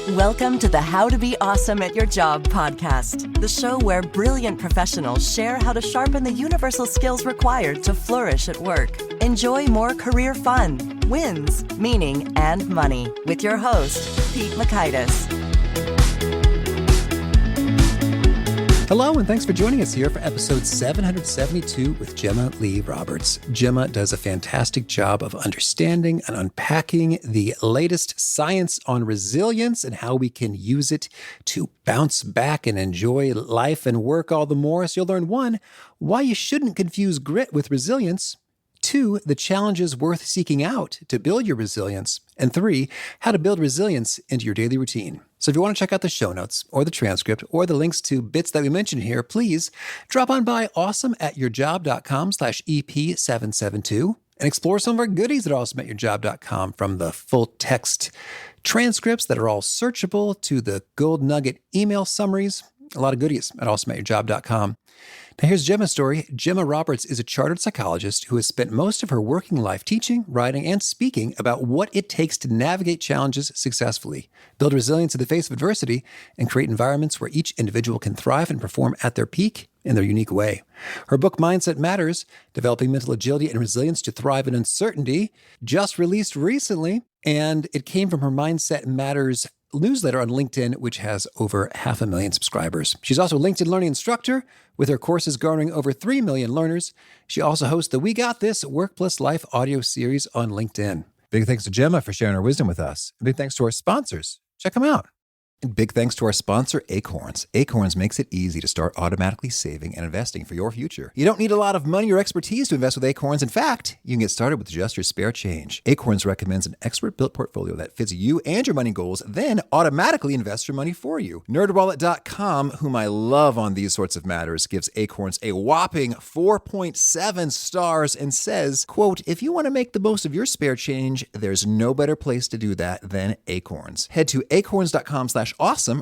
Welcome to the How to Be Awesome at Your Job podcast, the show where brilliant professionals share how to sharpen the universal skills required to flourish at work. Enjoy more career fun, wins, meaning, and money with your host, Pete Makaitis. Hello, and thanks for joining us here for episode 772 with Gemma Leigh Roberts. Gemma does a fantastic job of understanding and unpacking the latest science on resilience and how we can use it to bounce back and enjoy life and work all the more. So you'll learn, 1, why you shouldn't confuse grit with resilience, 2, the challenges worth seeking out to build your resilience, and 3, how to build resilience into your daily routine. So if you want to check out the show notes or the transcript or the links to bits that we mentioned here, please drop on by awesomeatyourjob.com/EP772 and explore some of our goodies at awesomeatyourjob.com, from the full text transcripts that are all searchable to the gold nugget email summaries. A lot of goodies at awesomeatyourjob.com. Now here's Gemma's story. Gemma Roberts is a chartered psychologist who has spent most of her working life teaching, writing, and speaking about what it takes to navigate challenges successfully, build resilience in the face of adversity, and create environments where each individual can thrive and perform at their peak in their unique way. Her book, Mindset Matters, Developing Mental Agility and Resilience to Thrive in Uncertainty, just released recently, and it came from her Mindset Matters newsletter on LinkedIn, which has over 500,000 subscribers. She's also a LinkedIn learning instructor with her courses garnering over 3 million learners. She also hosts the We Got This Work Plus Life audio series on LinkedIn. Big thanks to Gemma for sharing her wisdom with us. And big thanks to our sponsors. Check them out. And big thanks to our sponsor, Acorns. Acorns makes it easy to start automatically saving and investing for your future. You don't need a lot of money or expertise to invest with Acorns. In fact, you can get started with just your spare change. Acorns recommends an expert-built portfolio that fits you and your money goals, then automatically invests your money for you. NerdWallet.com, whom I love on these sorts of matters, gives Acorns a whopping 4.7 stars and says, quote, "If you want to make the most of your spare change, there's no better place to do that than Acorns. Head to acorns.com/awesome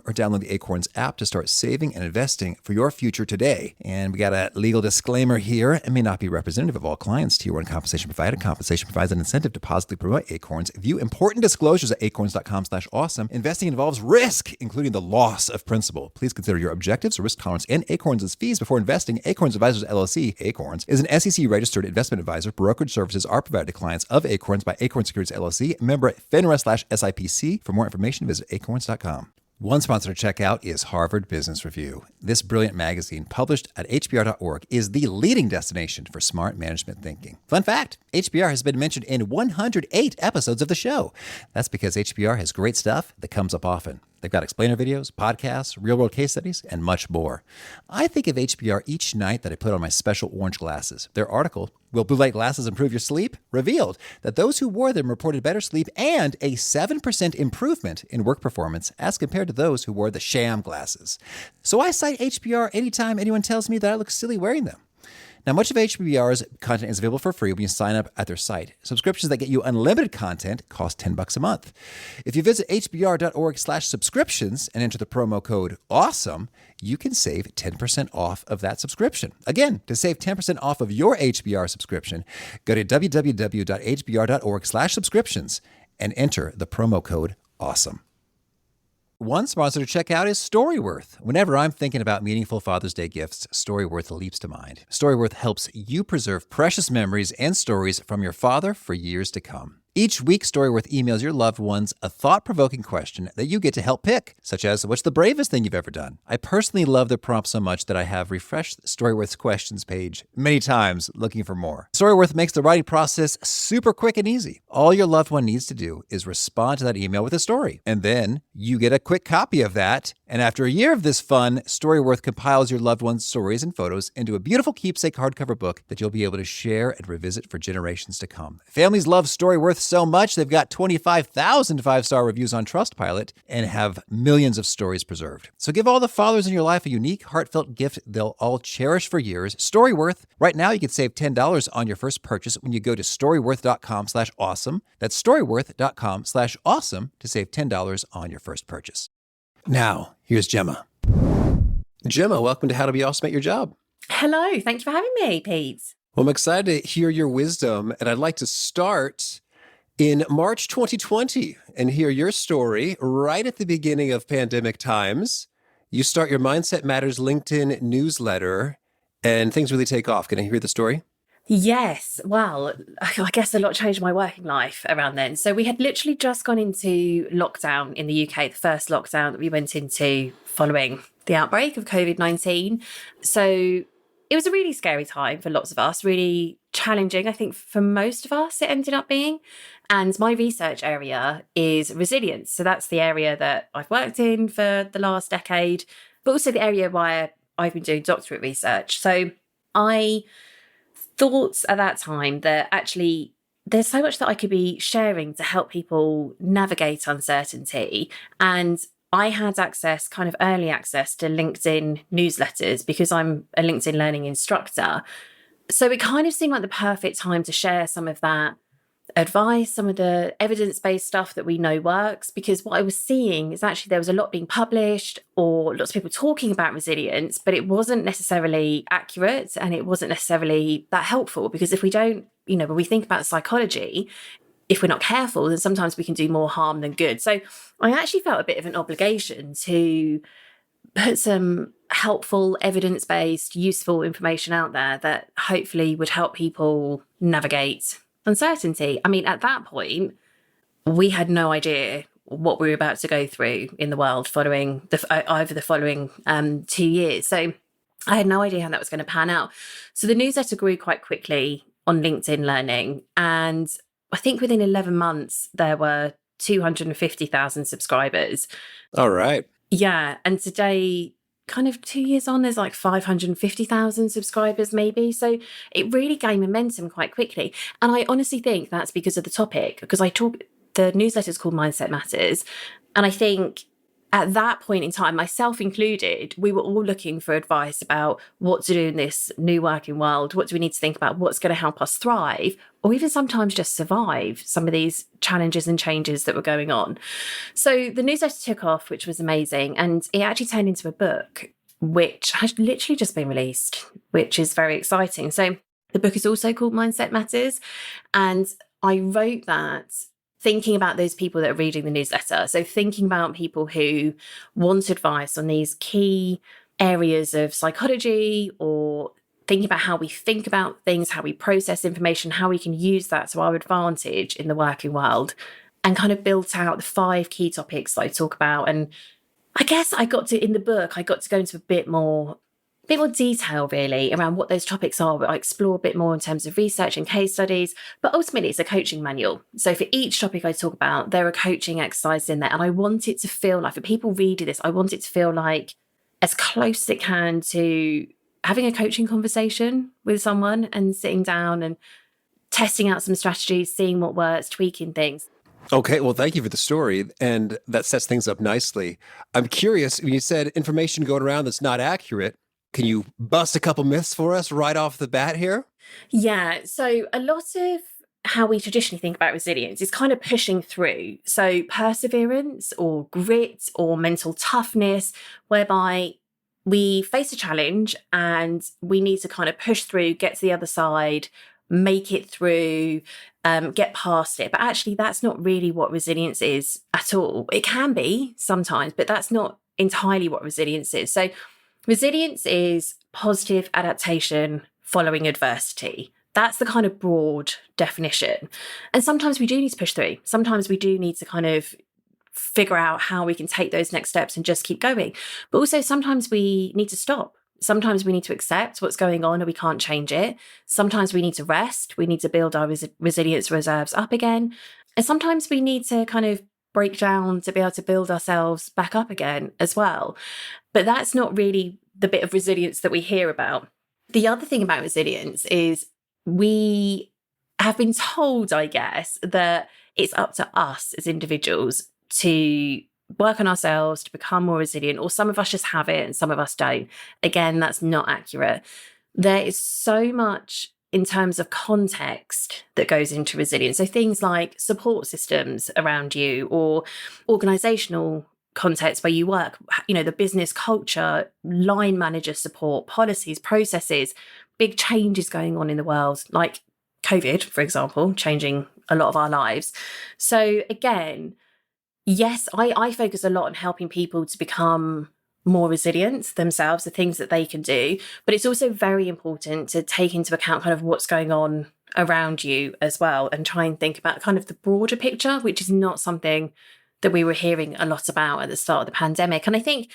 or download the Acorns app to start saving and investing for your future today." And we got a legal disclaimer here. It may not be representative of all clients. Tier 1 compensation provided. Compensation provides an incentive to positively promote Acorns. View important disclosures at acorns.com/awesome. Investing involves risk, including the loss of principal. Please consider your objectives, risk tolerance, and Acorns' fees before investing. Acorns Advisors LLC, Acorns, is an SEC-registered investment advisor. Brokerage services are provided to clients of Acorns by Acorns Securities LLC, member FINRA/SIPC. For more information, visit acorns.com. One sponsor to check out is Harvard Business Review. This brilliant magazine, published at hbr.org, is the leading destination for smart management thinking. Fun fact, HBR has been mentioned in 108 episodes of the show. That's because HBR has great stuff that comes up often. They've got explainer videos, podcasts, real-world case studies, and much more. I think of HBR each night that I put on my special orange glasses. Their article, "Will Blue Light Glasses Improve Your Sleep?" revealed that those who wore them reported better sleep and a 7% improvement in work performance as compared to those who wore the sham glasses. So I cite HBR anytime anyone tells me that I look silly wearing them. Now, much of HBR's content is available for free when you sign up at their site. Subscriptions that get you unlimited content cost $10 a month. If you visit hbr.org/subscriptions and enter the promo code AWESOME, you can save 10% off of that subscription. Again, to save 10% off of your HBR subscription, go to www.hbr.org/subscriptions and enter the promo code AWESOME. One sponsor to check out is Storyworth. Whenever I'm thinking about meaningful Father's Day gifts, Storyworth leaps to mind. Storyworth helps you preserve precious memories and stories from your father for years to come. Each week, Storyworth emails your loved ones a thought-provoking question that you get to help pick, such as, what's the bravest thing you've ever done? I personally love the prompt so much that I have refreshed Storyworth's questions page many times looking for more. Storyworth makes the writing process super quick and easy. All your loved one needs to do is respond to that email with a story, and then you get a quick copy of that. And after a year of this fun, Storyworth compiles your loved one's stories and photos into a beautiful keepsake hardcover book that you'll be able to share and revisit for generations to come. Families love Storyworth so much, they've got 25,000 five-star reviews on Trustpilot and have millions of stories preserved. So give all the fathers in your life a unique, heartfelt gift they'll all cherish for years. Storyworth. Right now, you can save $10 on your first purchase when you go to storyworth.com/awesome. That's storyworth.com/awesome to save $10 on your first purchase. Now, here's Gemma. Gemma, welcome to How to Be Awesome at Your Job. Hello, thanks for having me, Pete. Well, I'm excited to hear your wisdom, and I'd like to start in March 2020 and hear your story right at the beginning of pandemic times. You start your Mindset Matters LinkedIn newsletter and things really take off. Can I hear the story? Yes. Well, I guess a lot changed my working life around then. So we had literally just gone into lockdown in the UK, the first lockdown that we went into following the outbreak of COVID-19. So it was a really scary time for lots of us, really challenging. I think for most of us, it ended up being. And my research area is resilience. So that's the area that I've worked in for the last decade, but also the area where I've been doing doctorate research. So I thought at that time that actually there's so much that I could be sharing to help people navigate uncertainty. And I had access, kind of early access to LinkedIn newsletters because I'm a LinkedIn learning instructor. So it kind of seemed like the perfect time to share some of that advice, some of the evidence-based stuff that we know works, because what I was seeing is actually there was a lot being published or lots of people talking about resilience, but it wasn't necessarily accurate and it wasn't necessarily that helpful, because if we don't, when we think about psychology, if we're not careful, then sometimes we can do more harm than good. So I actually felt a bit of an obligation to put some helpful, evidence-based, useful information out there that hopefully would help people navigate uncertainty. I mean, at that point, we had no idea what we were about to go through in the world following over the following 2 years. So I had no idea how that was going to pan out. So the newsletter grew quite quickly on LinkedIn Learning. And I think within 11 months, there were 250,000 subscribers. All right. Yeah. And today, kind of 2 years on, there's like 550,000 subscribers maybe. So it really gained momentum quite quickly. And I honestly think that's because of the topic, because the newsletter is called Mindset Matters. And I think at that point in time, myself included, we were all looking for advice about what to do in this new working world. What do we need to think about? What's going to help us thrive, or even sometimes just survive some of these challenges and changes that were going on. So the newsletter took off, which was amazing. And it actually turned into a book, which has literally just been released, which is very exciting. So the book is also called Mindset Matters. And I wrote that thinking about those people that are reading the newsletter. So thinking about people who want advice on these key areas of psychology, or thinking about how we think about things, how we process information, how we can use that to our advantage in the working world, and kind of built out the 5 key topics that I talk about. And I guess in the book, I got to go into a bit more detail really around what those topics are. I explore a bit more in terms of research and case studies, but ultimately it's a coaching manual. So for each topic I talk about, there are coaching exercises in there. And I want it to feel like, for people reading this, I want it to feel like as close as it can to having a coaching conversation with someone and sitting down and testing out some strategies, seeing what works, tweaking things. Okay, well, thank you for the story. And that sets things up nicely. I'm curious, when you said information going around that's not accurate, can you bust a couple myths for us right off the bat here? Yeah. So a lot of how we traditionally think about resilience is kind of pushing through. So perseverance or grit or mental toughness, whereby we face a challenge and we need to kind of push through, get to the other side, make it through, get past it. But actually, that's not really what resilience is at all. It can be sometimes, but that's not entirely what resilience is. So resilience is positive adaptation following adversity. That's the kind of broad definition. And sometimes we do need to push through. Sometimes we do need to kind of figure out how we can take those next steps and just keep going. But also sometimes we need to stop. Sometimes we need to accept what's going on and we can't change it. Sometimes we need to rest. We need to build our resilience reserves up again. And sometimes we need to kind of break down to be able to build ourselves back up again as well. But that's not really the bit of resilience that we hear about. The other thing about resilience is we have been told, I guess, that it's up to us as individuals to work on ourselves to become more resilient, or some of us just have it and some of us don't. Again, that's not accurate. There is so much in terms of context that goes into resilience. So things like support systems around you, or organizational context where you work, the business culture, line manager support, policies, processes, big changes going on in the world, like COVID, for example, changing a lot of our lives. So again, yes, I focus a lot on helping people to become more resilient themselves, the things that they can do. But it's also very important to take into account kind of what's going on around you as well, and try and think about kind of the broader picture, which is not something that we were hearing a lot about at the start of the pandemic. And I think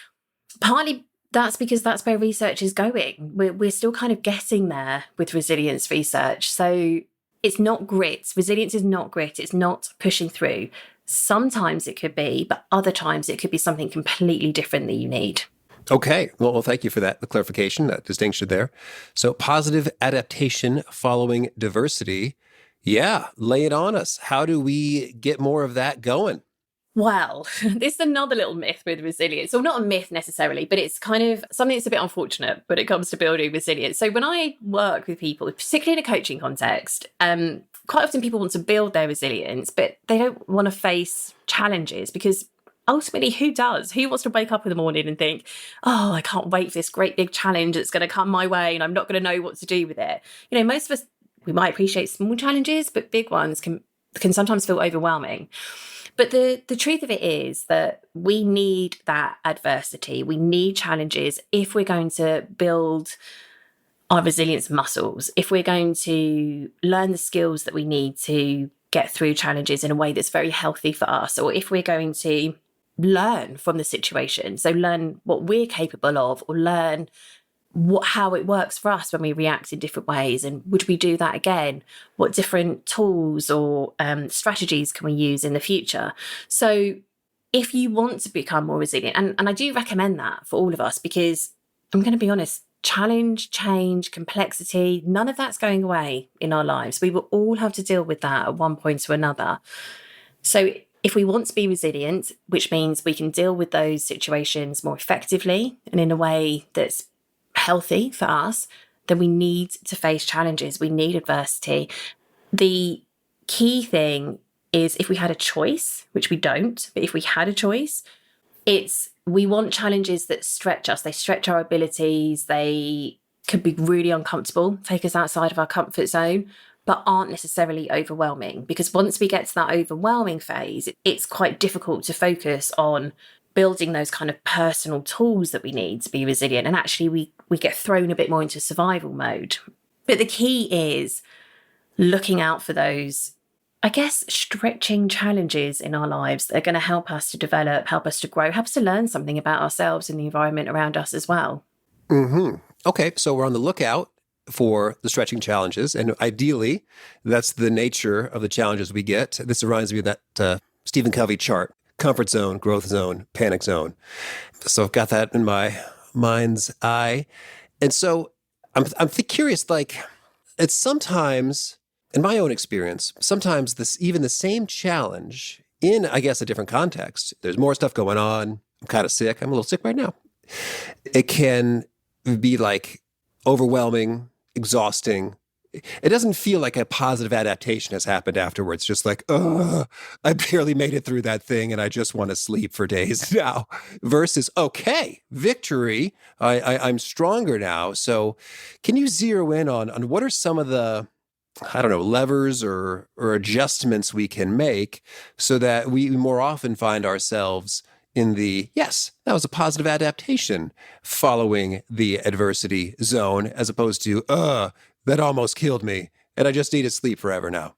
partly that's because that's where research is going. We're still kind of getting there with resilience research. So it's not grit. Resilience is not grit. It's not pushing through. Sometimes it could be, but other times it could be something completely different that you need. Okay. Well, thank you for that, the clarification, that distinction there. So positive adaptation following diversity. Yeah, lay it on us. How do we get more of that going? Well, this is another little myth with resilience, or not a myth necessarily, but it's kind of something that's a bit unfortunate when it comes to building resilience. So when I work with people, particularly in a coaching context, quite often people want to build their resilience, but they don't want to face challenges, because ultimately, who does? Who wants to wake up in the morning and think, oh, I can't wait for this great big challenge that's going to come my way and I'm not going to know what to do with it? You know, most of us, we might appreciate small challenges, but big ones can sometimes feel overwhelming. But the truth of it is that we need that adversity. We need challenges if we're going to build our resilience muscles, if we're going to learn the skills that we need to get through challenges in a way that's very healthy for us, or if we're going to learn from the situation. So learn what we're capable of, or learn how it works for us when we react in different ways. And would we do that again? What different tools or strategies can we use in the future? So if you want to become more resilient, and I do recommend that for all of us, because I'm going to be honest, challenge, change, complexity, none of that's going away in our lives. We will all have to deal with that at one point or another. So if we want to be resilient, which means we can deal with those situations more effectively and in a way that's healthy for us, then we need to face challenges. We need adversity. The key thing is, if we had a choice, which we don't, but if we had a choice, we want challenges that stretch us. They stretch our abilities. They could be really uncomfortable, take us outside of our comfort zone, but aren't necessarily overwhelming. Because once we get to that overwhelming phase, it's quite difficult to focus on building those kind of personal tools that we need to be resilient. And actually we get thrown a bit more into survival mode. But the key is looking out for those, I guess, stretching challenges in our lives that are going to help us to develop, help us to grow, help us to learn something about ourselves and the environment around us as well. Mm-hmm. Okay, so we're on the lookout for the stretching challenges. And ideally, that's the nature of the challenges we get. This reminds me of that Stephen Covey chart: comfort zone, growth zone, panic zone. So I've got that in my mind's eye. And so I'm curious, like, it's sometimes, in my own experience, sometimes even the same challenge in, I guess, a different context. There's more stuff going on. I'm kind of sick. I'm a little sick right now. It can be like overwhelming, exhausting. It doesn't feel like a positive adaptation has happened afterwards. Just like, I barely made it through that thing and I just want to sleep for days now. Versus, okay, victory. I'm stronger now. So can you zero in on what are some of the, I don't know, levers or adjustments we can make so that we more often find ourselves in the, yes, that was a positive adaptation following the adversity zone, as opposed to, that almost killed me and I just need to sleep forever now?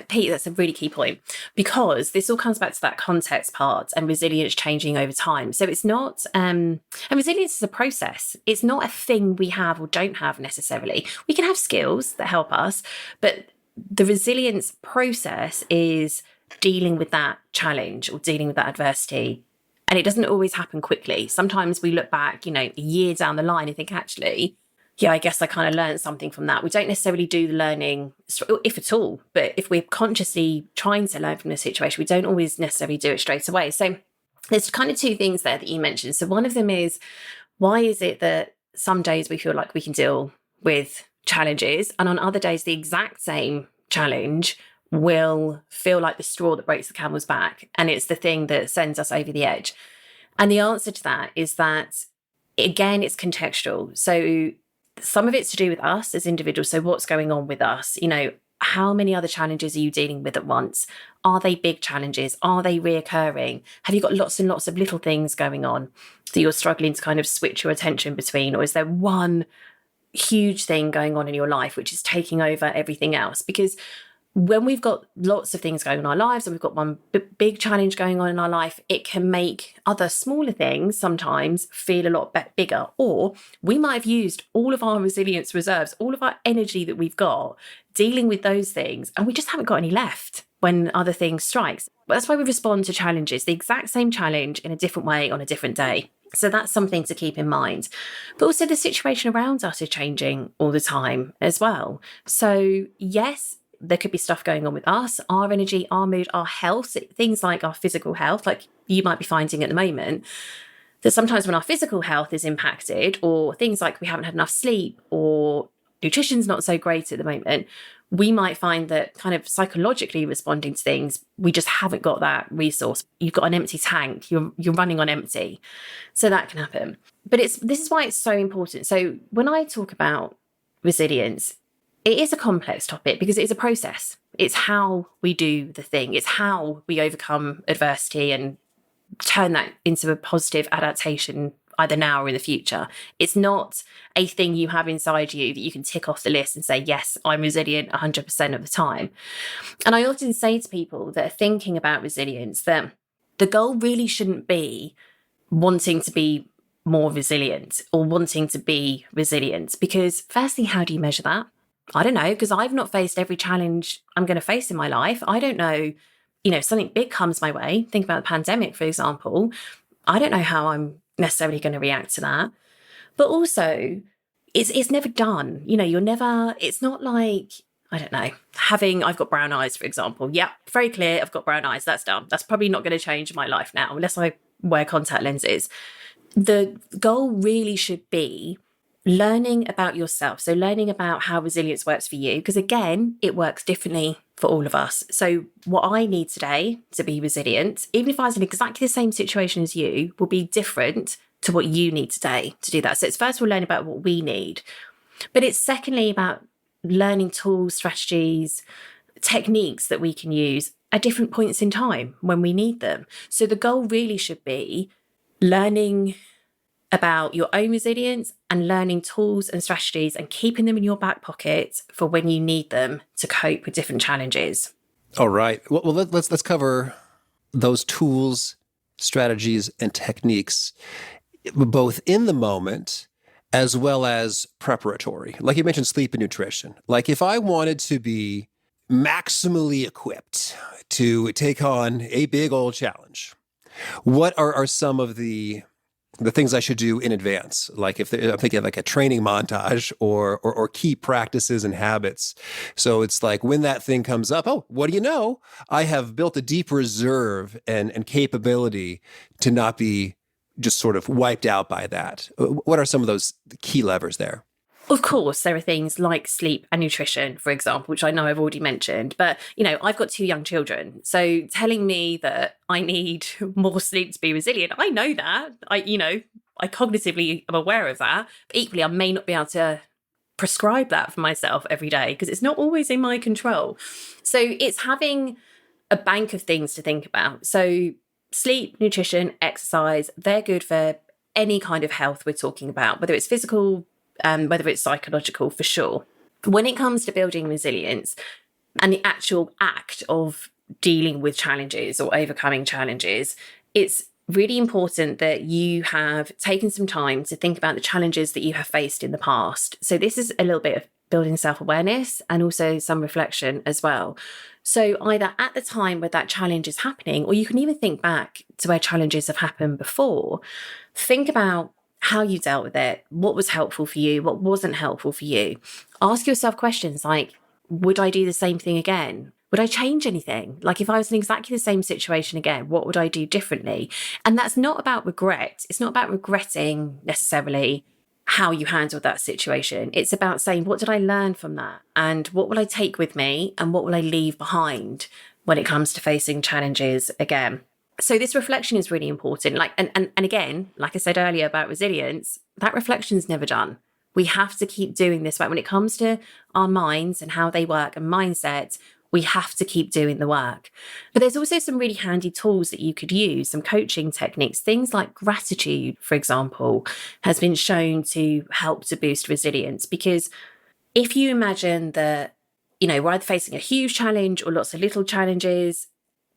Pete, that's a really key point, because this all comes back to that context part and resilience changing over time. So it's not, and resilience is a process. It's not a thing we have or don't have necessarily. We can have skills that help us, but the resilience process is dealing with that challenge or dealing with that adversity. And it doesn't always happen quickly. Sometimes we look back, a year down the line and think, actually, yeah, I guess I kind of learned something from that. We don't necessarily do the learning, if at all, but if we're consciously trying to learn from the situation, we don't always necessarily do it straight away. So there's kind of two things there that you mentioned. So one of them is, why is it that some days we feel like we can deal with challenges, and on other days the exact same challenge will feel like the straw that breaks the camel's back, and it's the thing that sends us over the edge? And the answer to that is that, again, it's contextual. So some of it's to do with us as individuals. So what's going on with us? how many other challenges are you dealing with at once? Are they big challenges? Are they reoccurring? Have you got lots and lots of little things going on that you're struggling to kind of switch your attention between? Or is there one huge thing going on in your life which is taking over everything else? Because when we've got lots of things going on in our lives and we've got one big challenge going on in our life, it can make other smaller things sometimes feel a lot bigger. Or we might have used all of our resilience reserves, all of our energy that we've got dealing with those things, and we just haven't got any left when other things strikes. But that's why we respond to challenges, the exact same challenge in a different way on a different day. So that's something to keep in mind. But also the situation around us is changing all the time as well. So yes, there could be stuff going on with us, our energy, our mood, our health, things like our physical health, like you might be finding at the moment, that sometimes when our physical health is impacted, or things like we haven't had enough sleep or nutrition's not so great at the moment, we might find that kind of psychologically responding to things, we just haven't got that resource. You've got an empty tank, you're running on empty. So that can happen. But this is why it's so important. So when I talk about resilience, it is a complex topic because it is a process. It's how we do the thing. It's how we overcome adversity and turn that into a positive adaptation either now or in the future. It's not a thing you have inside you that you can tick off the list and say, yes, I'm resilient 100% of the time. And I often say to people that are thinking about resilience that the goal really shouldn't be wanting to be more resilient or wanting to be resilient, because firstly, how do you measure that? I don't know, because I've not faced every challenge I'm going to face in my life. I don't know, something big comes my way. Think about the pandemic, for example. I don't know how I'm necessarily going to react to that. But also, it's never done. It's not like, I don't know, I've got brown eyes, for example. Yeah, very clear, I've got brown eyes. That's done. That's probably not going to change my life now, unless I wear contact lenses. The goal really should be learning about yourself. So learning about how resilience works for you, because again, it works differently for all of us. So what I need today to be resilient, even if I was in exactly the same situation as you, will be different to what you need today to do that. So it's first of all learning about what we need, but it's secondly about learning tools, strategies, techniques that we can use at different points in time when we need them. So the goal really should be learning about your own resilience and learning tools and strategies and keeping them in your back pocket for when you need them to cope with different challenges. All right. Well, let's cover those tools, strategies, and techniques, both in the moment as well as preparatory. Like you mentioned, sleep and nutrition. Like if I wanted to be maximally equipped to take on a big old challenge, what are some of the things I should do in advance? Like I'm thinking of like a training montage or key practices and habits. So it's like when that thing comes up, oh, what do you know? I have built a deep reserve and capability to not be just sort of wiped out by that. What are some of those key levers there? Of course, there are things like sleep and nutrition, for example, which I know I've already mentioned. But, I've got 2 young children. So telling me that I need more sleep to be resilient, I know that. I cognitively am aware of that. But equally, I may not be able to prescribe that for myself every day because it's not always in my control. So it's having a bank of things to think about. So sleep, nutrition, exercise, they're good for any kind of health we're talking about, whether it's physical, whether it's psychological, for sure. When it comes to building resilience and the actual act of dealing with challenges or overcoming challenges, it's really important that you have taken some time to think about the challenges that you have faced in the past. So this is a little bit of building self-awareness and also some reflection as well. So either at the time where that challenge is happening, or you can even think back to where challenges have happened before. Think about how you dealt with it, what was helpful for you, what wasn't helpful for you. Ask yourself questions like, would I do the same thing again? Would I change anything? Like if I was in exactly the same situation again, what would I do differently? And that's not about regret. It's not about regretting necessarily how you handled that situation. It's about saying, what did I learn from that? And what will I take with me? And what will I leave behind when it comes to facing challenges again? So this reflection is really important. And again, like I said earlier about resilience, that reflection is never done. We have to keep doing this. Right? When it comes to our minds and how they work and mindset, we have to keep doing the work. But there's also some really handy tools that you could use, some coaching techniques. Things like gratitude, for example, has been shown to help to boost resilience. Because if you imagine that, we're either facing a huge challenge or lots of little challenges,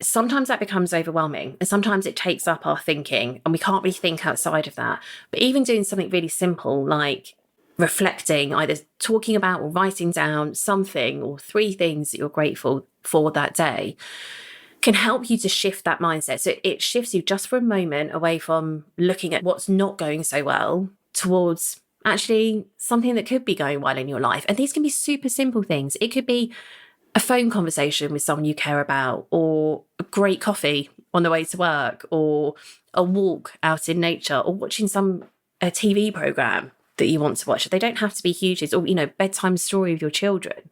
sometimes that becomes overwhelming. And sometimes it takes up our thinking and we can't really think outside of that. But even doing something really simple like reflecting, either talking about or writing down something or 3 things that you're grateful for that day, can help you to shift that mindset. So it shifts you just for a moment away from looking at what's not going so well towards actually something that could be going well in your life. And these can be super simple things. It could be a phone conversation with someone you care about, or a great coffee on the way to work, or a walk out in nature, or watching a TV program that you want to watch. They don't have to be huge, or, bedtime story with your children.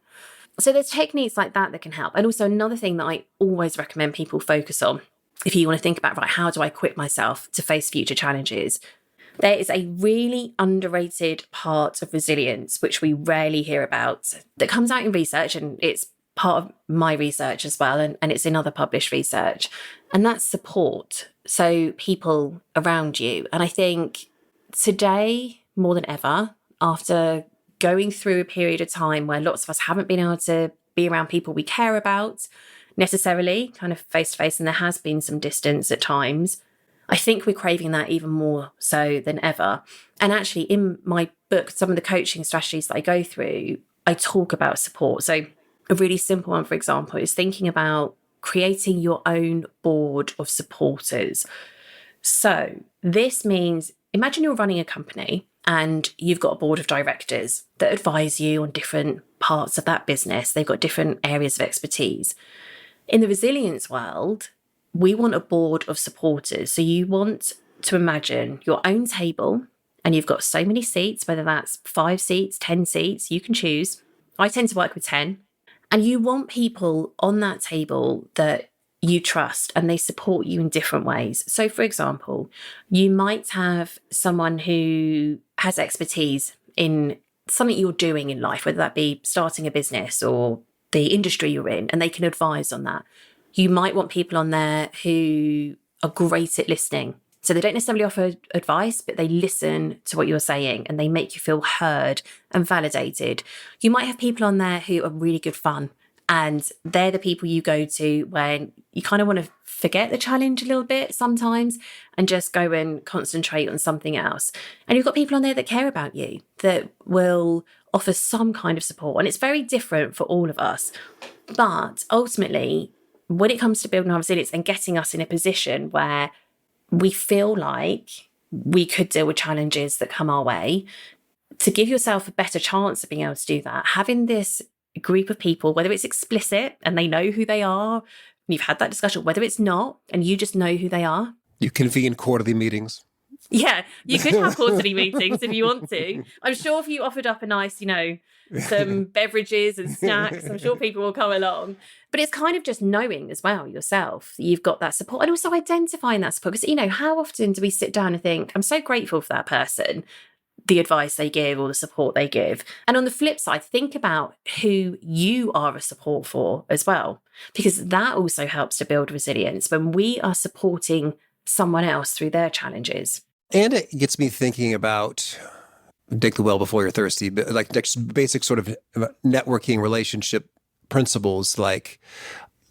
So there's techniques like that that can help. And also another thing that I always recommend people focus on, if you want to think about, right, how do I equip myself to face future challenges? There is a really underrated part of resilience, which we rarely hear about, that comes out in research, and it's part of my research as well, and it's in other published research, and that's support. So people around you. And I think today, more than ever, after going through a period of time where lots of us haven't been able to be around people we care about necessarily, kind of face to face, and there has been some distance at times, I think we're craving that even more so than ever. And actually, in my book, some of the coaching strategies that I go through, I talk about support. So a really simple one, for example, is thinking about creating your own board of supporters. So this means, imagine you're running a company and you've got a board of directors that advise you on different parts of that business. They've got different areas of expertise. In the resilience world, we want a board of supporters. So you want to imagine your own table, and you've got so many seats, whether that's 5 seats, 10 seats, you can choose. I tend to work with 10. And you want people on that table that you trust and they support you in different ways. So, for example, you might have someone who has expertise in something you're doing in life, whether that be starting a business or the industry you're in, and they can advise on that. You might want people on there who are great at listening. So they don't necessarily offer advice, but they listen to what you're saying and they make you feel heard and validated. You might have people on there who are really good fun, and they're the people you go to when you kind of want to forget the challenge a little bit sometimes and just go and concentrate on something else. And you've got people on there that care about you, that will offer some kind of support. And it's very different for all of us. But ultimately, when it comes to building our resilience and getting us in a position where we feel like we could deal with challenges that come our way, to give yourself a better chance of being able to do that, having this group of people, whether it's explicit and they know who they are, and you've had that discussion, whether it's not and you just know who they are. You convene quarterly meetings. Yeah, you could have quarterly meetings if you want to. I'm sure if you offered up a nice, some beverages and snacks, I'm sure people will come along. But it's kind of just knowing as well yourself that you've got that support, and also identifying that support. Because, how often do we sit down and think, I'm so grateful for that person, the advice they give or the support they give. And on the flip side, think about who you are a support for as well, because that also helps to build resilience when we are supporting someone else through their challenges. And it gets me thinking about, dig the well before you're thirsty, but like just basic sort of networking relationship principles. Like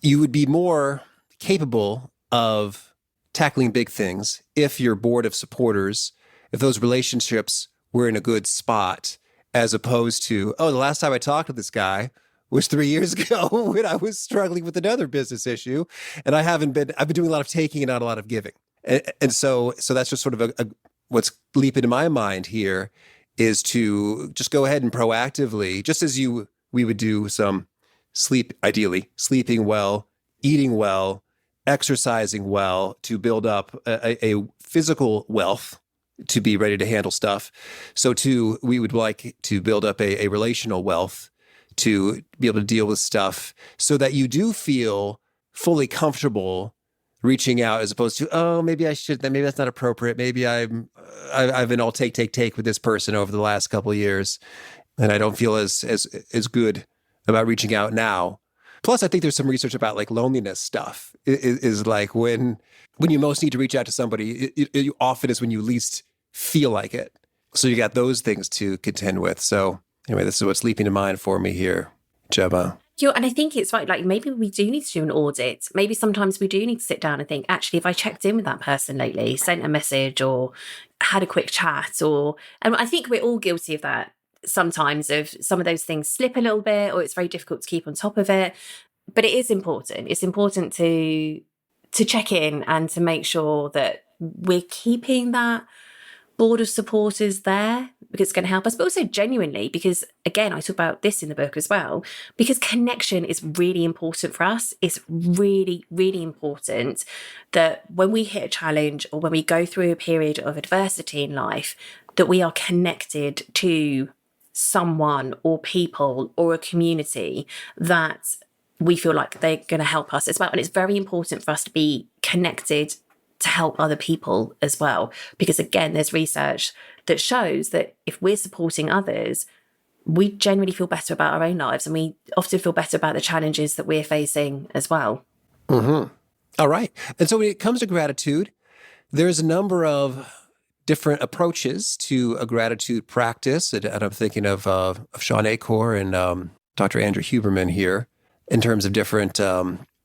you would be more capable of tackling big things if your board of supporters, if those relationships were in a good spot, as opposed to, the last time I talked to this guy was 3 years ago when I was struggling with another business issue. And I've been doing a lot of taking and not a lot of giving. And so that's just sort of what's leaping to my mind here is to just go ahead and proactively, just as we would do some sleep, ideally, sleeping well, eating well, exercising well to build up a physical wealth to be ready to handle stuff. So too, we would like to build up a relational wealth to be able to deal with stuff so that you do feel fully comfortable reaching out as opposed to, oh, maybe I should, maybe that's not appropriate. Maybe I've been all take with this person over the last couple of years, and I don't feel as good about reaching out now. Plus, I think there's some research about like loneliness stuff is like when you most need to reach out to somebody, it often is when you least feel like it. So you got those things to contend with. So anyway, this is what's leaping to mind for me here, Gemma. And I think it's right. Like maybe we do need to do an audit. Maybe sometimes we do need to sit down and think, actually, if I checked in with that person lately, sent a message or had a quick chat, and I think we're all guilty of that sometimes, of some of those things slip a little bit, or it's very difficult to keep on top of it. But it is important. It's important to check in and to make sure that we're keeping that board of supporters there, because it's going to help us, but also genuinely, because again, I talk about this in the book as well, because connection is really important for us. It's really, really important that when we hit a challenge or when we go through a period of adversity in life, that we are connected to someone or people or a community that we feel like they're going to help us as well. And it's very important for us to be connected to help other people as well. Because again, there's research that shows that if we're supporting others, we generally feel better about our own lives, and we often feel better about the challenges that we're facing as well. Mm-hmm. All right. And so when it comes to gratitude, there's a number of different approaches to a gratitude practice. And I'm thinking of Sean Acor and Dr. Andrew Huberman here in terms of different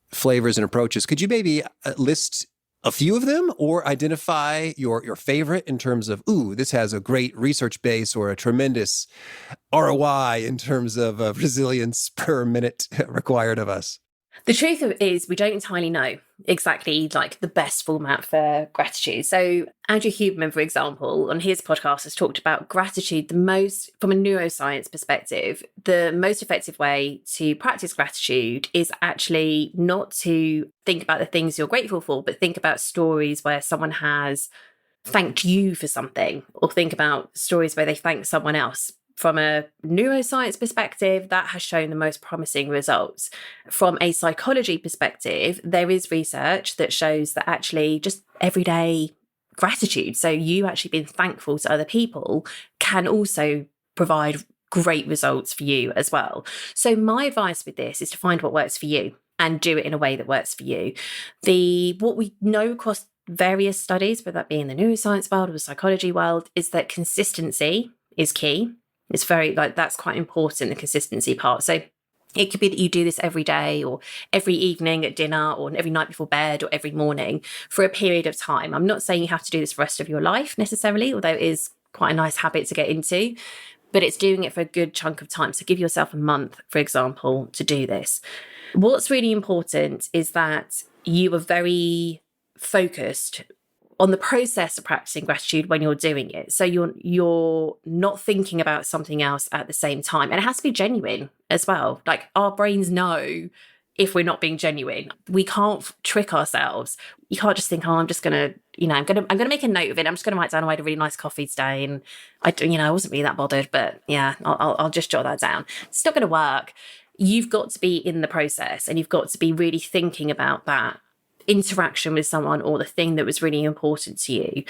flavors and approaches. Could you maybe list a few of them, or identify your favorite in terms of, this has a great research base or a tremendous ROI in terms of resilience per minute required of us? The truth is we don't entirely know exactly like the best format for gratitude. So Andrew Huberman, for example, on his podcast has talked about gratitude the most from a neuroscience perspective. The most effective way to practice gratitude is actually not to think about the things you're grateful for, but think about stories where someone has thanked you for something, or think about stories where they thank someone else. From a neuroscience perspective, that has shown the most promising results. From a psychology perspective, there is research that shows that actually just everyday gratitude, so you actually being thankful to other people, can also provide great results for you as well. So my advice with this is to find what works for you and do it in a way that works for you. What we know across various studies, whether that be in the neuroscience world or the psychology world, is that consistency is key. It's very, that's quite important, the consistency part. So it could be that you do this every day or every evening at dinner or every night before bed or every morning for a period of time. I'm not saying you have to do this for the rest of your life necessarily, although it is quite a nice habit to get into, but it's doing it for a good chunk of time. So give yourself a month, for example, to do this. What's really important is that you are very focused on the process of practicing gratitude when you're doing it. So you're not thinking about something else at the same time. And it has to be genuine as well. Like, our brains know if we're not being genuine. We can't trick ourselves. You can't just think, I'm just gonna, I'm gonna make a note of it. I'm just gonna write down I had a really nice coffee today, and I wasn't really that bothered, but yeah, I'll just jot that down. It's not gonna work. You've got to be in the process, and you've got to be really thinking about that interaction with someone or the thing that was really important to you.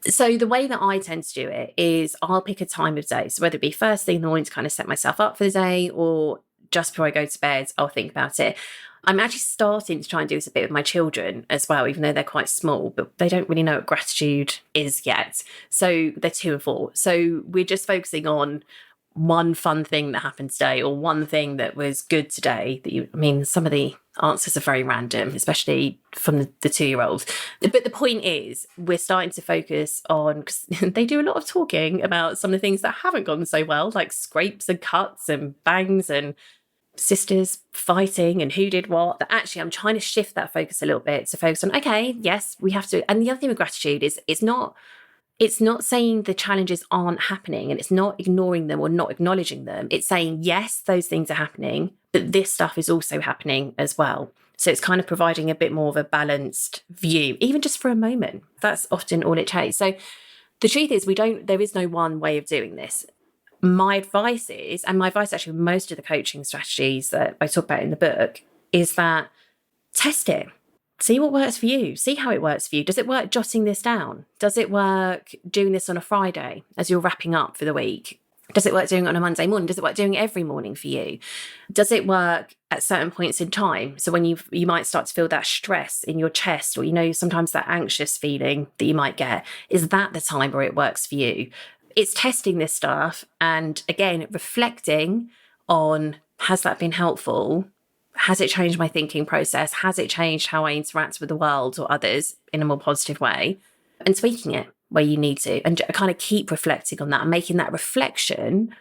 So the way that I tend to do it is I'll pick a time of day. So whether it be first thing in the morning to kind of set myself up for the day, or just before I go to bed, I'll think about it. I'm actually starting to try and do this a bit with my children as well, even though they're quite small, but they don't really know what gratitude is yet. So they're 2 and 4. So we're just focusing on one fun thing that happened today, or one thing that was good today. Some of the answers are very random, especially from the 2-year-old. But the point is, we're starting to focus on, because they do a lot of talking about some of the things that haven't gone so well, like scrapes and cuts and bangs and sisters fighting and who did what. But actually, I'm trying to shift that focus a little bit to focus on, okay, yes, we have to. And the other thing with gratitude is it's not saying the challenges aren't happening, and it's not ignoring them or not acknowledging them. It's saying, yes, those things are happening, but this stuff is also happening as well. So it's kind of providing a bit more of a balanced view, even just for a moment. That's often all it takes. So the truth is, there is no one way of doing this. My advice is, and my advice actually with most of the coaching strategies that I talk about in the book, is that test it. see what works for you. See how it works for you. Does it work jotting this down? Does it work doing this on a Friday as you're wrapping up for the week? Does it work doing it on a Monday morning? Does it work doing it every morning for you? Does it work at certain points in time? So when you might start to feel that stress in your chest, or, sometimes that anxious feeling that you might get, is that the time where it works for you? It's testing this stuff and, again, reflecting on, has that been helpful? Has it changed my thinking process? Has it changed how I interact with the world or others in a more positive way? And tweaking it where you need to, and kind of keep reflecting on that and making that reflection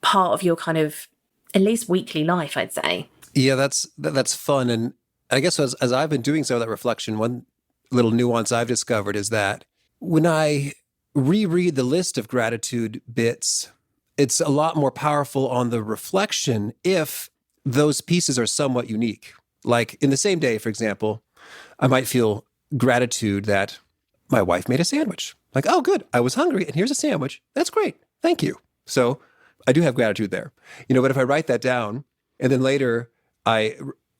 part of your kind of at least weekly life, I'd say. Yeah, that's fun. And I guess as I've been doing some of that reflection, one little nuance I've discovered is that when I reread the list of gratitude bits, it's a lot more powerful on the reflection if those pieces are somewhat unique. Like in the same day, for example, I might feel gratitude that my wife made a sandwich. Like, oh, good. I was hungry and here's a sandwich. That's great. Thank you. So I do have gratitude there. But if I write that down and then later I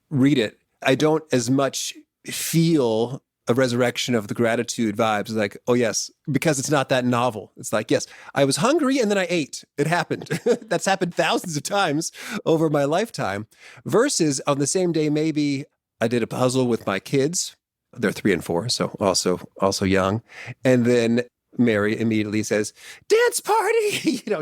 read it, I don't as much feel a resurrection of the gratitude vibes. Like, oh, yes, because it's not that novel. It's like, yes, I was hungry and then I ate. It happened. That's happened thousands of times over my lifetime. Versus on the same day, maybe I did a puzzle with my kids. They're 3 and 4, so also young. And then Mary immediately says, dance party.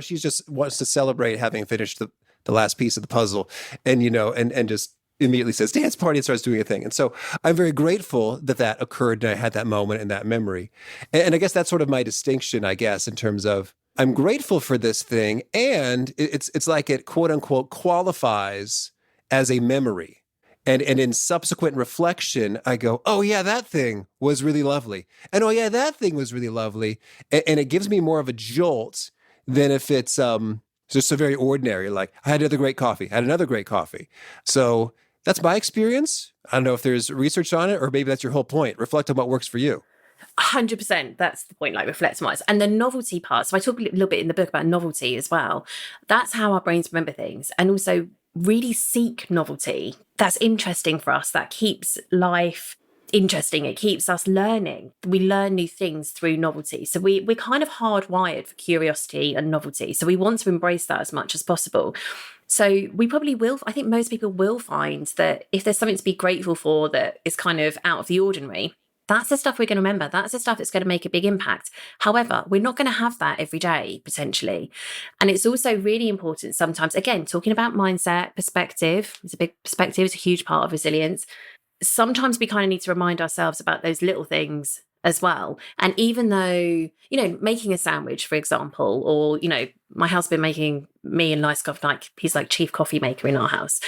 She just wants to celebrate having finished the last piece of the puzzle. And, and just immediately says, dance party, and starts doing a thing. And so I'm very grateful that occurred and I had that moment and that memory. And I guess that's sort of my distinction, I guess, in terms of I'm grateful for this thing and it's like it quote unquote qualifies as a memory. And in subsequent reflection, I go, oh yeah, that thing was really lovely. And oh yeah, that thing was really lovely. And it gives me more of a jolt than if it's just so very ordinary. Like I had another great coffee. So that's my experience. I don't know if there's research on it or maybe that's your whole point. Reflect on what works for you. 100%. That's the point, like reflect on what. And the novelty part. So I talk a little bit in the book about novelty as well. That's how our brains remember things. And also really seek novelty. That's interesting for us. That keeps life interesting. It keeps us learning. We learn new things through novelty. So we're kind of hardwired for curiosity and novelty. So we want to embrace that as much as possible. So we probably will, I think most people will find that if there's something to be grateful for that is kind of out of the ordinary, that's the stuff we're going to remember. That's the stuff that's going to make a big impact. However, we're not going to have that every day, potentially. And it's also really important sometimes, again, talking about mindset, perspective. Perspective is a huge part of resilience. Sometimes we kind of need to remind ourselves about those little things as well. And even though, making a sandwich, for example, or, my husband making me a nice coffee, like he's like chief coffee maker in our house.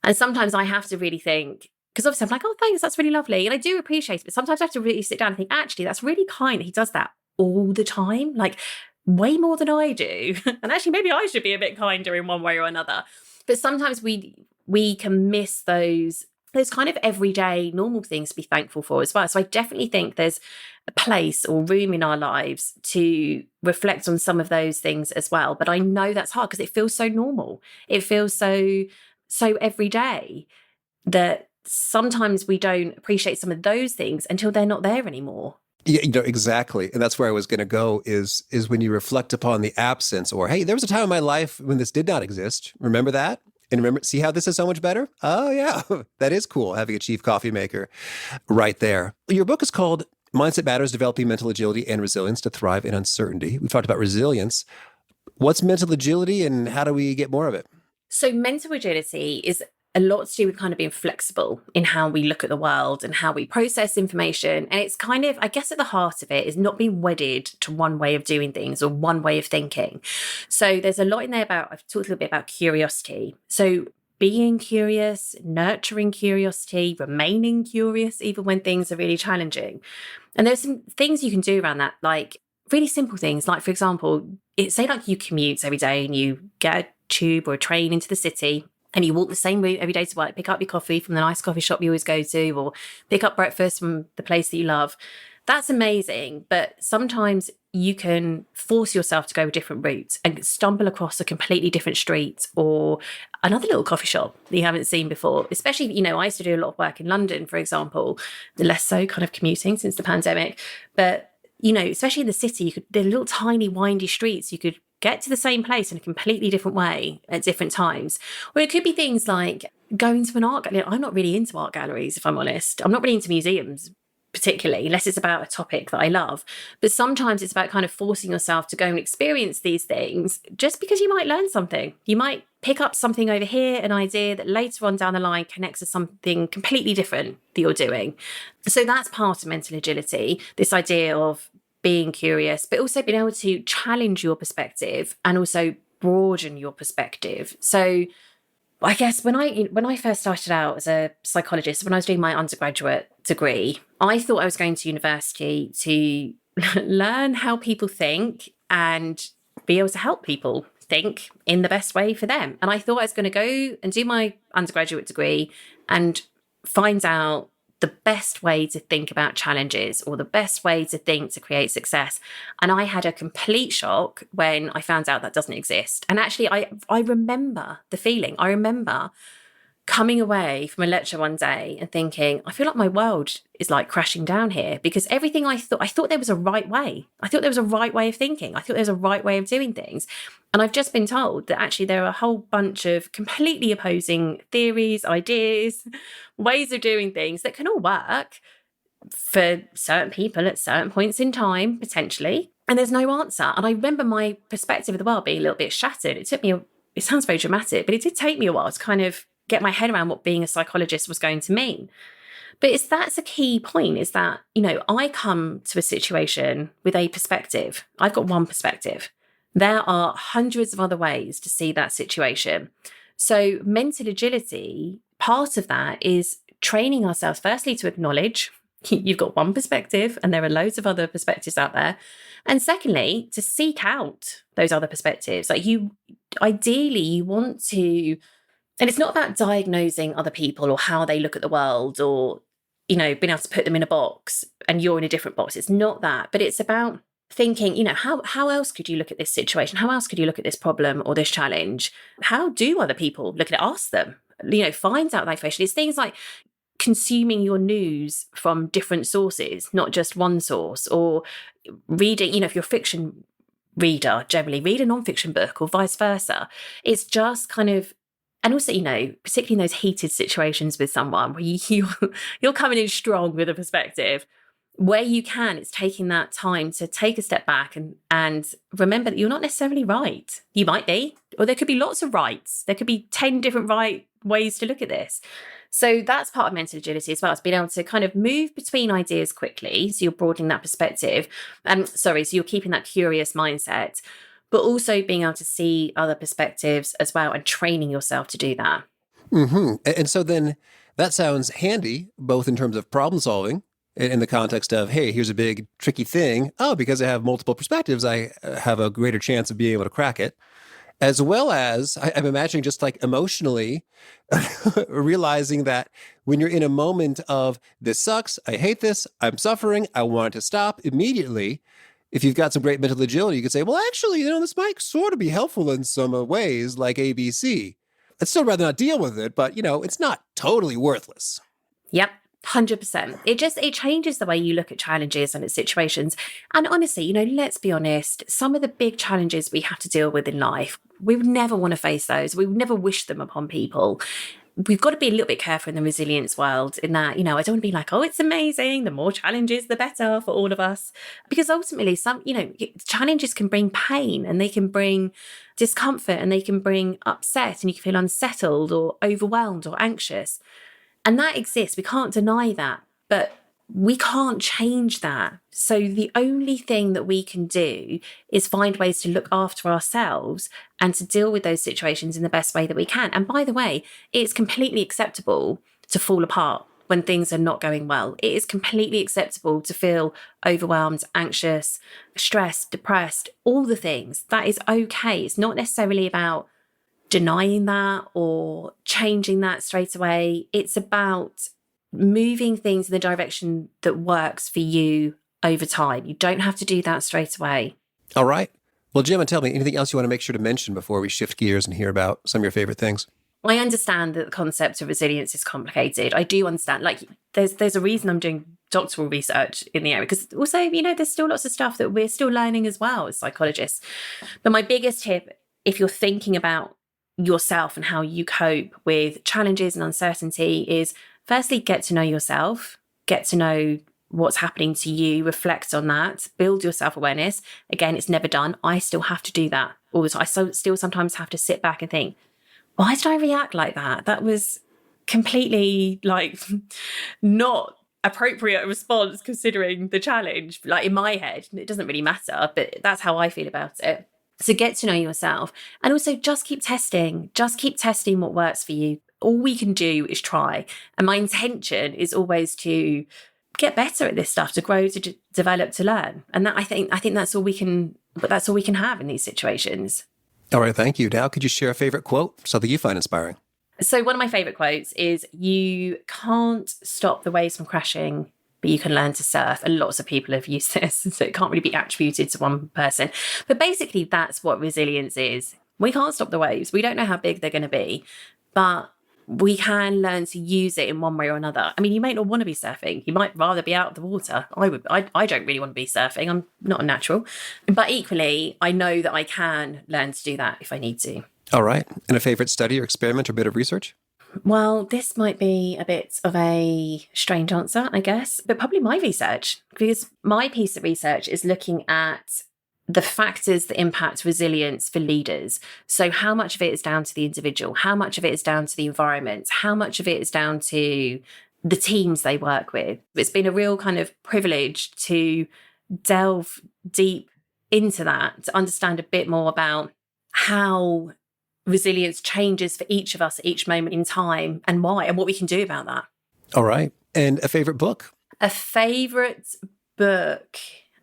And sometimes I have to really think, because obviously I'm like, oh, thanks, that's really lovely. And I do appreciate it. But sometimes I have to really sit down and think, actually, that's really kind. He does that all the time, like way more than I do. And actually, maybe I should be a bit kinder in one way or another. But sometimes we can miss those kind of everyday normal things to be thankful for as well. So I definitely think there's a place or room in our lives to reflect on some of those things as well. But I know that's hard because it feels so normal. It feels so everyday that sometimes we don't appreciate some of those things until they're not there anymore. Yeah, exactly. And that's where I was going to go is when you reflect upon the absence or, hey, there was a time in my life when this did not exist. Remember that? And remember, see how this is so much better? Oh, yeah, that is cool, having a chief coffee maker right there. Your book is called Mindset Matters, Developing Mental Agility and Resilience to Thrive in Uncertainty. We've talked about resilience. What's mental agility and how do we get more of it? So mental agility is a lot to do with kind of being flexible in how we look at the world and how we process information. And it's kind of, I guess at the heart of it is not being wedded to one way of doing things or one way of thinking. So there's a lot in there about, I've talked a little bit about curiosity. So being curious, nurturing curiosity, remaining curious, even when things are really challenging. And there's some things you can do around that, like really simple things. Like, for example, say like you commute every day and you get a tube or a train into the city, and you walk the same route every day to work, pick up your coffee from the nice coffee shop you always go to, or pick up breakfast from the place that you love. That's amazing. But sometimes you can force yourself to go a different route and stumble across a completely different street or another little coffee shop that you haven't seen before. Especially, I used to do a lot of work in London, for example, less so kind of commuting since the pandemic. But, especially in the city, there are little tiny windy streets. You could get to the same place in a completely different way at different times. Or it could be things like going to an art gallery. I'm not really into art galleries, if I'm honest. I'm not really into museums particularly, unless it's about a topic that I love. But sometimes it's about kind of forcing yourself to go and experience these things just because you might learn something. You might pick up something over here, an idea that later on down the line connects to something completely different that you're doing. So that's part of mental agility, this idea of being curious, but also being able to challenge your perspective and also broaden your perspective. So I guess when I first started out as a psychologist, when I was doing my undergraduate degree, I thought I was going to university to learn how people think and be able to help people think in the best way for them. And I thought I was going to go and do my undergraduate degree and find out the best way to think about challenges or the best way to think to create success. And I had a complete shock when I found out that doesn't exist. And actually, I remember the feeling. I remember coming away from a lecture one day and thinking, I feel like my world is like crashing down here, because everything I thought there was a right way. I thought there was a right way of thinking. I thought there was a right way of doing things. And I've just been told that actually there are a whole bunch of completely opposing theories, ideas, ways of doing things that can all work for certain people at certain points in time, potentially. And there's no answer. And I remember my perspective of the world being a little bit shattered. It sounds very dramatic, but it did take me a while to kind of get my head around what being a psychologist was going to mean. But that's a key point, is that, I come to a situation with a perspective. I've got one perspective. There are hundreds of other ways to see that situation. So mental agility, part of that is training ourselves, firstly, to acknowledge you've got one perspective and there are loads of other perspectives out there. And secondly, to seek out those other perspectives. Like ideally, you want to. And it's not about diagnosing other people or how they look at the world or, being able to put them in a box and you're in a different box. It's not that, but it's about thinking, how else could you look at this situation? How else could you look at this problem or this challenge? How do other people look at it? Ask them, find out that information. It's things like consuming your news from different sources, not just one source, or reading, if you're a fiction reader, generally read a non-fiction book or vice versa. It's just kind of. And also, particularly in those heated situations with someone where you're coming in strong with a perspective, where you can, it's taking that time to take a step back and remember that you're not necessarily right. You might be, or there could be lots of rights. There could be 10 different right ways to look at this. So that's part of mental agility as well. It's being able to kind of move between ideas quickly. So you're broadening that perspective. So you're keeping that curious mindset, but also being able to see other perspectives as well and training yourself to do that. Mm-hmm. And so then that sounds handy, both in terms of problem solving, in the context of, hey, here's a big tricky thing. Oh, because I have multiple perspectives, I have a greater chance of being able to crack it. As well as, I'm imagining just like emotionally, realizing that when you're in a moment of, this sucks, I hate this, I'm suffering, I want it to stop immediately. If you've got some great mental agility, you could say, well, actually, this might sort of be helpful in some ways, like ABC. I'd still rather not deal with it, but, it's not totally worthless. Yep, 100%. It changes the way you look at challenges and at situations. And honestly, let's be honest, some of the big challenges we have to deal with in life, we would never want to face those. We would never wish them upon people. We've got to be a little bit careful in the resilience world in that, I don't want to be like, oh, it's amazing. The more challenges, the better for all of us. Because ultimately, some, challenges can bring pain and they can bring discomfort and they can bring upset and you can feel unsettled or overwhelmed or anxious. And that exists. We can't deny that. But we can't change that. So the only thing that we can do is find ways to look after ourselves and to deal with those situations in the best way that we can. And by the way, it's completely acceptable to fall apart when things are not going well. It is completely acceptable to feel overwhelmed, anxious, stressed, depressed, all the things. That is okay. It's not necessarily about denying that or changing that straight away. It's about moving things in the direction that works for you over time. You don't have to do that straight away. All right. Well, Gemma, tell me, anything else you want to make sure to mention before we shift gears and hear about some of your favorite things? I understand that the concept of resilience is complicated. I do understand, like, there's a reason I'm doing doctoral research in the area, because also, you know, there's still lots of stuff that we're still learning as well as psychologists. But my biggest tip, if you're thinking about yourself and how you cope with challenges and uncertainty, is firstly, get to know yourself, get to know what's happening to you, reflect on that, build your self-awareness. Again, it's never done. I still have to do that all the time. I still sometimes have to sit back and think, why did I react like that? That was completely like not appropriate response considering the challenge. Like in my head, it doesn't really matter, but that's how I feel about it. So get to know yourself, and also just keep testing what works for you. All we can do is try. And my intention is always to get better at this stuff, to grow, to develop, to learn. And that I think that's all we can have in these situations. All right, thank you. Now, could you share a favorite quote, something you find inspiring? So one of my favorite quotes is, you can't stop the waves from crashing, but you can learn to surf. And lots of people have used this, so it can't really be attributed to one person. But basically, that's what resilience is. We can't stop the waves. We don't know how big they're going to be, but we can learn to use it in one way or another. I mean, you might not want to be surfing. You might rather be out of the water. I don't really want to be surfing. I'm not a natural. But equally, I know that I can learn to do that if I need to. All right. And a favorite study or experiment or bit of research? Well, this might be a bit of a strange answer, I guess, but probably my research, because my piece of research is looking at the factors that impact resilience for leaders. So how much of it is down to the individual? How much of it is down to the environment? How much of it is down to the teams they work with? It's been a real kind of privilege to delve deep into that, to understand a bit more about how resilience changes for each of us at each moment in time, and why, and what we can do about that. All right. And a favorite book? A favorite book?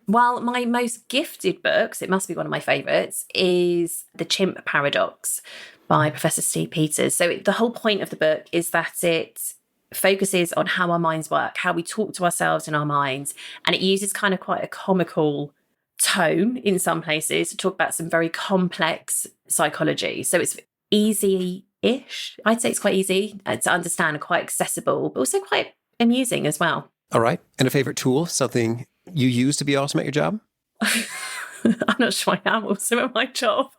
Well, my most gifted books, it must be one of my favorites, is The Chimp Paradox by Professor Steve Peters. So the whole point of the book is that it focuses on how our minds work, how we talk to ourselves in our minds. And it uses kind of quite a comical tone in some places to talk about some very complex psychology. So it's easy-ish. I'd say it's quite easy to understand and quite accessible, but also quite amusing as well. All right. And a favorite tool, something you use to be awesome at your job? I'm not sure I am awesome at my job.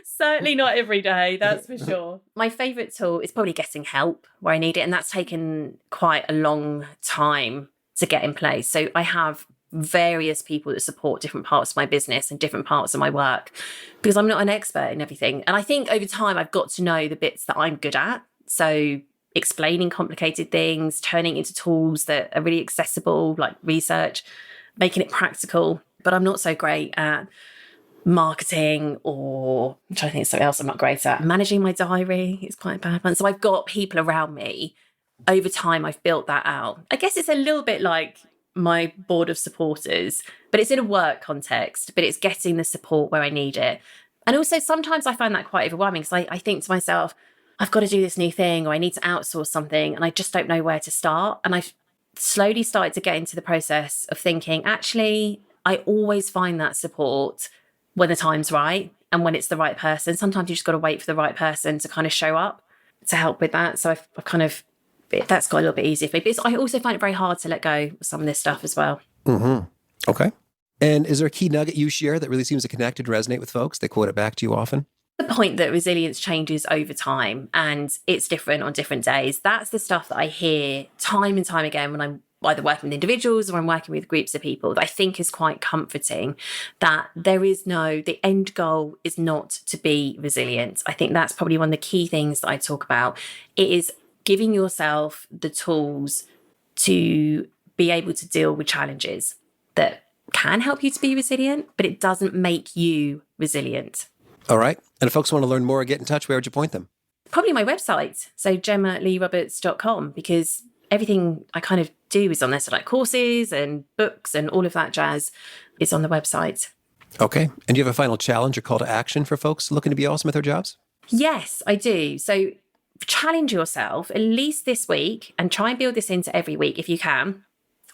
Certainly not every day, that's for sure. My favourite tool is probably getting help where I need it. And that's taken quite a long time to get in place. So I have various people that support different parts of my business and different parts of my work, because I'm not an expert in everything. And I think over time, I've got to know the bits that I'm good at. So explaining complicated things, turning into tools that are really accessible, like research, making it practical. But I'm not so great at marketing, or I'm trying to think of something else I'm not great at. Managing my diary is quite a bad one. So I've got people around me. Over time, I've built that out. I guess it's a little bit like my board of supporters, but it's in a work context, but it's getting the support where I need it. And also sometimes I find that quite overwhelming, because I think to myself, I've got to do this new thing, or I need to outsource something, and I just don't know where to start. And I've slowly started to get into the process of thinking, actually, I always find that support when the time's right and when it's the right person. Sometimes you just got to wait for the right person to kind of show up to help with that. So I've kind of, that's got a little bit easier for me. But I also find it very hard to let go of some of this stuff as well. Mm-hmm. Okay. And is there a key nugget you share that really seems to connect and resonate with folks? They quote it back to you often? The point that resilience changes over time and it's different on different days. That's the stuff that I hear time and time again when I'm either working with individuals or I'm working with groups of people, that I think is quite comforting, that the end goal is not to be resilient. I think that's probably one of the key things that I talk about. It is giving yourself the tools to be able to deal with challenges that can help you to be resilient, but it doesn't make you resilient. All right. And if folks want to learn more or get in touch, where would you point them? Probably my website. So GemmaLeighRoberts.com, because everything I kind of do is on there. So like courses and books and all of that jazz is on the website. Okay. And do you have a final challenge or call to action for folks looking to be awesome at their jobs? Yes, I do. So challenge yourself at least this week, and try and build this into every week if you can.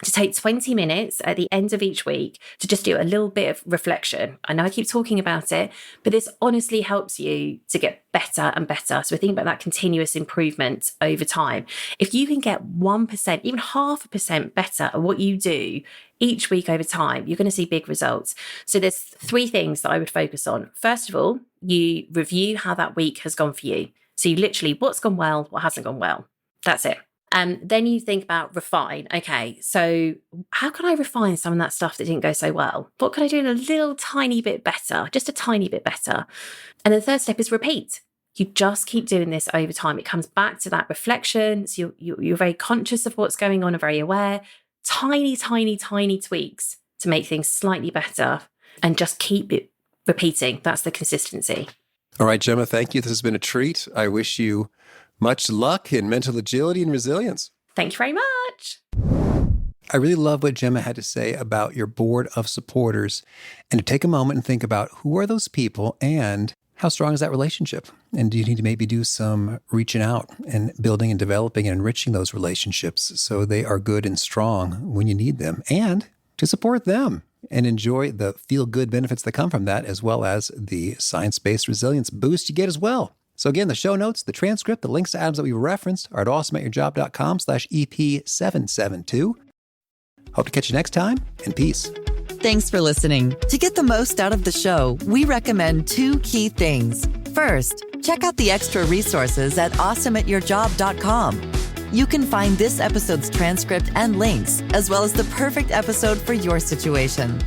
to take 20 minutes at the end of each week to just do a little bit of reflection. I know I keep talking about it, but this honestly helps you to get better and better. So we think about that continuous improvement over time. If you can get 1%, even 0.5% better at what you do each week over time, you're going to see big results. So there's 3 things that I would focus on. First of all, you review how that week has gone for you. So you literally, what's gone well, what hasn't gone well. That's it. Then you think about refine. Okay, so how can I refine some of that stuff that didn't go so well? What can I do a little tiny bit better, just a tiny bit better? And the third step is repeat. You just keep doing this over time. It comes back to that reflection. So you're very conscious of what's going on and very aware. Tiny, tiny, tiny tweaks to make things slightly better and just keep it repeating. That's the consistency. All right, Gemma, thank you. This has been a treat. I wish you much luck in mental agility and resilience. Thank you very much. I really love what Gemma had to say about your board of supporters, and to take a moment and think about who are those people and how strong is that relationship? And do you need to maybe do some reaching out and building and developing and enriching those relationships so they are good and strong when you need them, and to support them and enjoy the feel-good benefits that come from that, as well as the science-based resilience boost you get as well. So again, the show notes, the transcript, the links to items that we referenced are at awesomeatyourjob.com/EP772. Hope to catch you next time, and peace. Thanks for listening. To get the most out of the show, we recommend 2 key things. First, check out the extra resources at awesomeatyourjob.com. You can find this episode's transcript and links, as well as the perfect episode for your situation.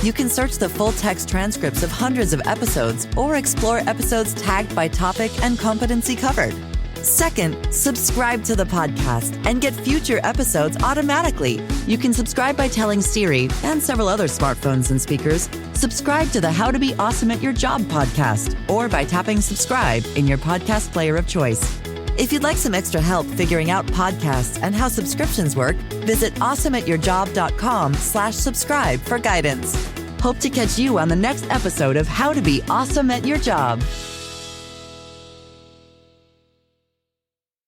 You can search the full text transcripts of hundreds of episodes or explore episodes tagged by topic and competency covered. Second, subscribe to the podcast and get future episodes automatically. You can subscribe by telling Siri and several other smartphones and speakers, subscribe to the How to Be Awesome at Your Job podcast, or by tapping subscribe in your podcast player of choice. If you'd like some extra help figuring out podcasts and how subscriptions work, visit awesomeatyourjob.com/subscribe for guidance. Hope to catch you on the next episode of How to Be Awesome at Your Job.